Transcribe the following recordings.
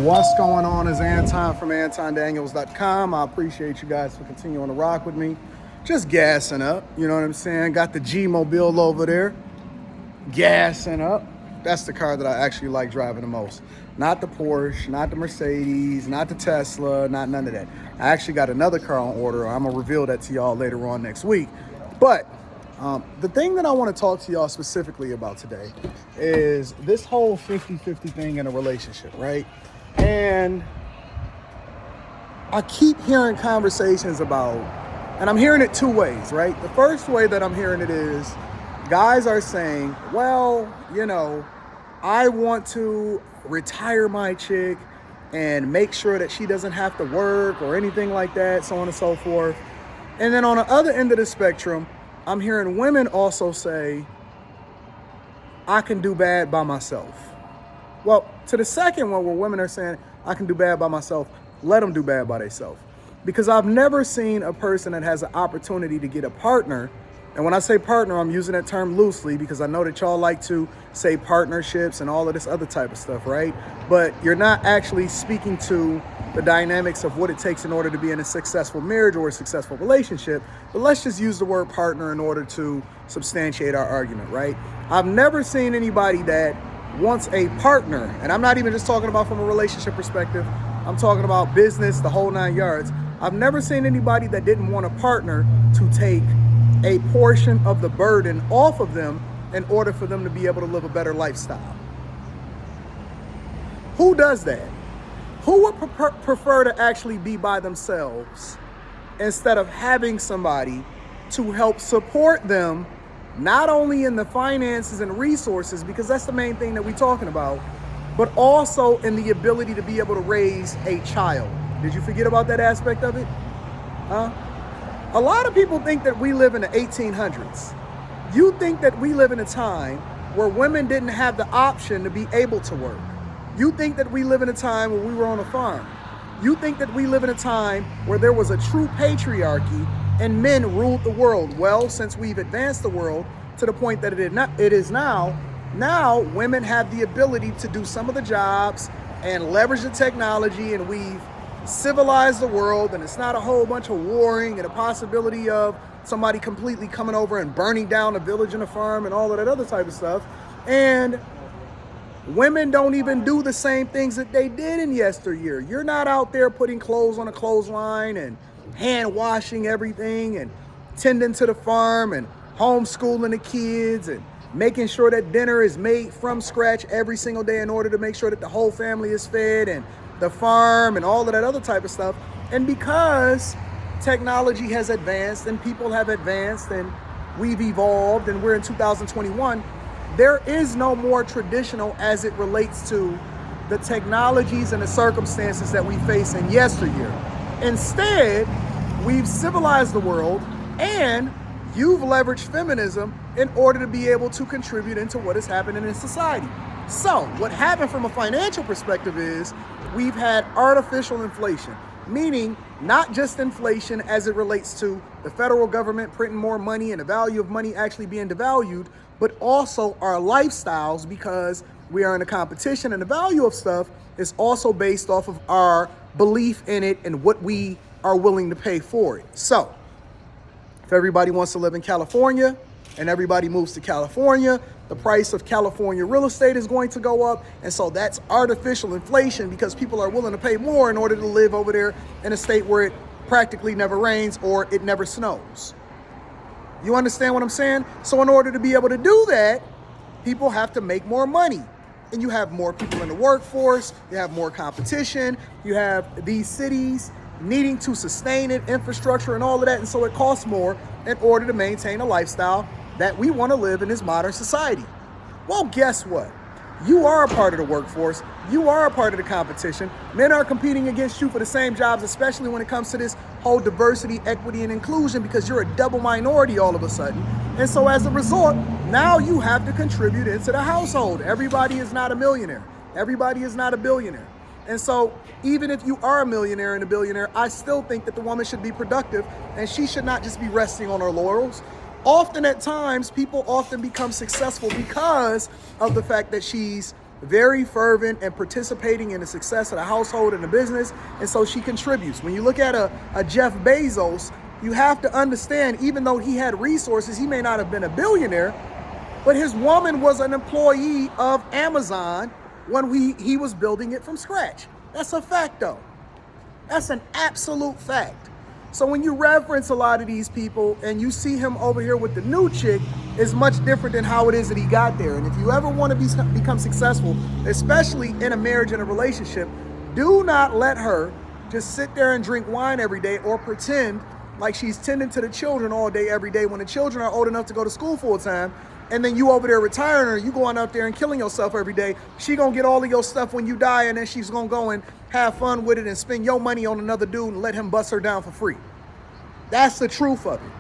What's going on is Anton from AntonDaniels.com. I appreciate you guys for continuing to rock with me. Just gassing up, you know what I'm saying? Got the G-Mobile over there, gassing up. That's the car that I actually like driving the most. Not the Porsche, not the Mercedes, not the Tesla, not none of that. I actually got another car on order. I'm going to reveal that to y'all later on next week. But the thing that I want to talk to y'all specifically about today is this whole 50-50 thing in a relationship, right? And I keep hearing conversations about, and I'm hearing it two ways, right? The first way that I'm hearing it is guys are saying, well, you know, I want to retire my chick and make sure that she doesn't have to work or anything like that, so on and so forth. And then on the other end of the spectrum, I'm hearing women also say, I can do bad by myself. Well, to the second one where women are saying, I can do bad by myself, let them do bad by themselves. Because I've never seen a person that has an opportunity to get a partner. And when I say partner, I'm using that term loosely because I know that y'all like to say partnerships and all of this other type of stuff, right? But you're not actually speaking to the dynamics of what it takes in order to be in a successful marriage or a successful relationship. But let's just use the word partner in order to substantiate our argument, right? I've never seen anybody that wants a partner, and I'm not even just talking about from a relationship perspective, I'm talking about business, the whole 9 yards. I've never seen anybody that didn't want a partner to take a portion of the burden off of them in order for them to be able to live a better lifestyle. Who does that? Who would prefer to actually be by themselves instead of having somebody to help support them, not only in the finances and resources, because that's the main thing that we're talking about, but also in the ability to be able to raise a child? Did you forget about that aspect of it? A lot of people think that we live in the 1800s. You think that we live in a time where women didn't have the option to be able to work. You think that we live in a time where we were on a farm. You think that we live in a time where there was a true patriarchy and men ruled the world. Well, since we've advanced the world to the point that it is now women have the ability to do some of the jobs and leverage the technology, and we've civilized the world, and it's not a whole bunch of warring and a possibility of somebody completely coming over and burning down a village and a farm and all of that other type of stuff. And women don't even do the same things that they did in yesteryear. You're not out there putting clothes on a clothesline and hand washing everything and tending to the farm and homeschooling the kids and making sure that dinner is made from scratch every single day in order to make sure that the whole family is fed, and the farm and all of that other type of stuff. And because technology has advanced and people have advanced and we've evolved and we're in 2021, there is no more traditional as it relates to the technologies and the circumstances that we face in yesteryear. Instead, we've civilized the world, and you've leveraged feminism in order to be able to contribute into what is happening in society. So what happened from a financial perspective is we've had artificial inflation, meaning not just inflation as it relates to the federal government printing more money and the value of money actually being devalued, but also our lifestyles, because we are in a competition, and the value of stuff is also based off of our belief in it and what we are willing to pay for it. So if everybody wants to live in California and everybody moves to California, the price of California real estate is going to go up. And so that's artificial inflation because people are willing to pay more in order to live over there in a state where it practically never rains or it never snows. You understand what I'm saying? So in order to be able to do that, people have to make more money. And you have more people in the workforce, you have more competition, you have these cities needing to sustain it, infrastructure and all of that. And so it costs more in order to maintain a lifestyle that we want to live in this modern society. Well, guess what? You are a part of the workforce. You are a part of the competition. Men are competing against you for the same jobs, especially when it comes to this whole diversity, equity, and inclusion, because you're a double minority all of a sudden. And so as a result, now you have to contribute into the household. Everybody is not a millionaire. Everybody is not a billionaire. And so even if you are a millionaire and a billionaire, I still think that the woman should be productive and she should not just be resting on her laurels. Often at times, people often become successful because of the fact that she's very fervent and participating in the success of the household and the business, and so she contributes. When you look at a Jeff Bezos, you have to understand, even though he had resources, he may not have been a billionaire, but his woman was an employee of Amazon when he was building it from scratch. That's a fact, though. That's an absolute fact. So when you reference a lot of these people and you see him over here with the new chick, is much different than how it is that he got there. And if you ever want to become successful, especially in a marriage and a relationship, do not let her just sit there and drink wine every day or pretend like she's tending to the children all day, every day, when the children are old enough to go to school full time. And then you over there retiring her, you going out there and killing yourself every day. She gonna get all of your stuff when you die, and then she's gonna go and have fun with it and spend your money on another dude and let him bust her down for free. That's the truth of it.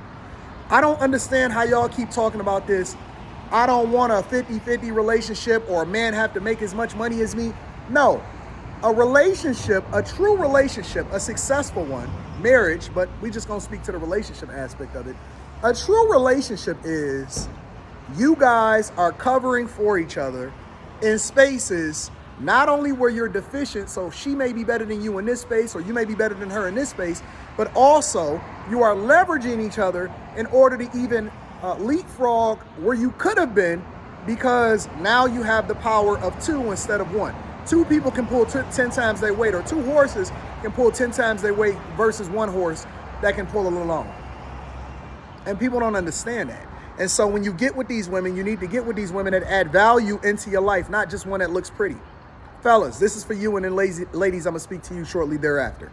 I don't understand how y'all keep talking about this. I don't want a 50-50 relationship, or a man have to make as much money as me. No, a relationship, a true relationship, a successful one, marriage, but we just gonna speak to the relationship aspect of it. A true relationship is you guys are covering for each other in spaces not only where you're deficient, so she may be better than you in this space, or you may be better than her in this space, but also you are leveraging each other in order to even leapfrog where you could have been, because now you have the power of two instead of one. Two people can pull 10 times their weight, or two horses can pull 10 times their weight versus one horse that can pull a little longer. And people don't understand that. And so when you get with these women, you need to get with these women that add value into your life, not just one that looks pretty. Fellas, this is for you, and then ladies, I'm gonna speak to you shortly thereafter.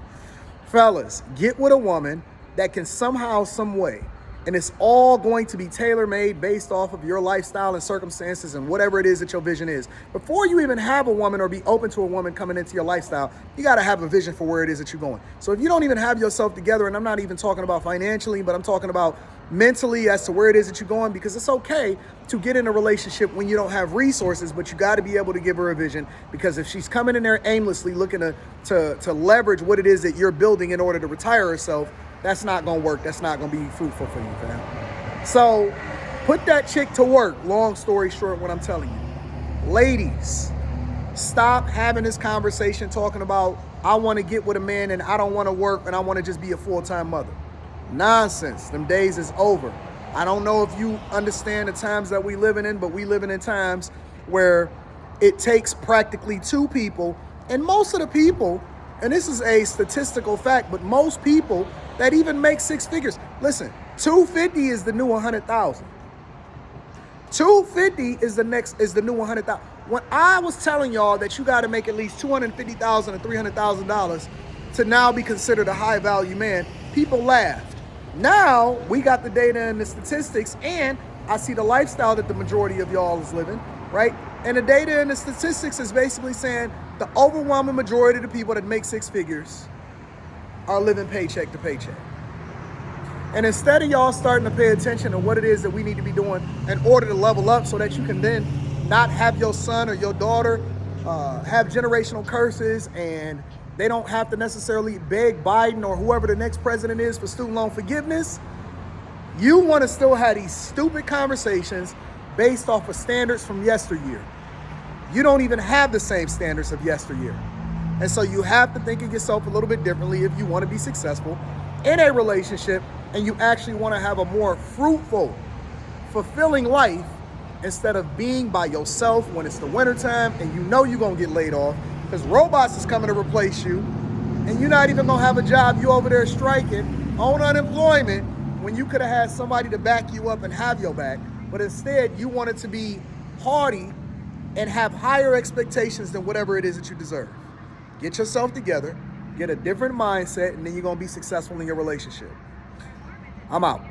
Fellas, get with a woman that can somehow, some way, and it's all going to be tailor-made based off of your lifestyle and circumstances and whatever it is that your vision is. Before you even have a woman or be open to a woman coming into your lifestyle, you gotta have a vision for where it is that you're going. So if you don't even have yourself together, and I'm not even talking about financially, but I'm talking about mentally as to where it is that you're going, because it's okay to get in a relationship when you don't have resources, but you got to be able to give her a vision, because if she's coming in there aimlessly looking to leverage what it is that you're building in order to retire herself, that's not going to work. That's not going to be fruitful for you, fam. So put that chick to work. Long story short, what I'm telling you, ladies, stop having this conversation talking about, I want to get with a man and I don't want to work and I want to just be a full-time mother. Nonsense. Them days is over. I don't know if you understand the times that we living in, but we living in times where it takes practically two people, and most of the people, and this is a statistical fact, but most people that even make six figures, listen, 250 is the new 100,000. 250 is the new 100,000. When I was telling y'all that you got to make at least $250,000 and $300,000 to now be considered a high value man, people laughed. Now we got the data and the statistics, and I see the lifestyle that the majority of y'all is living, right? And the data and the statistics is basically saying the overwhelming majority of the people that make six figures are living paycheck to paycheck. And instead of y'all starting to pay attention to what it is that we need to be doing in order to level up so that you can then not have your son or your daughter have generational curses, and they don't have to necessarily beg Biden or whoever the next president is for student loan forgiveness, you want to still have these stupid conversations based off of standards from yesteryear. You don't even have the same standards of yesteryear. And so you have to think of yourself a little bit differently if you want to be successful in a relationship and you actually want to have a more fruitful, fulfilling life, instead of being by yourself when it's the wintertime and you know you're going to get laid off because robots is coming to replace you, and you're not even going to have a job. You over there striking on unemployment when you could have had somebody to back you up and have your back. But instead, you wanted to be haughty and have higher expectations than whatever it is that you deserve. Get yourself together, get a different mindset, and then you're going to be successful in your relationship. I'm out.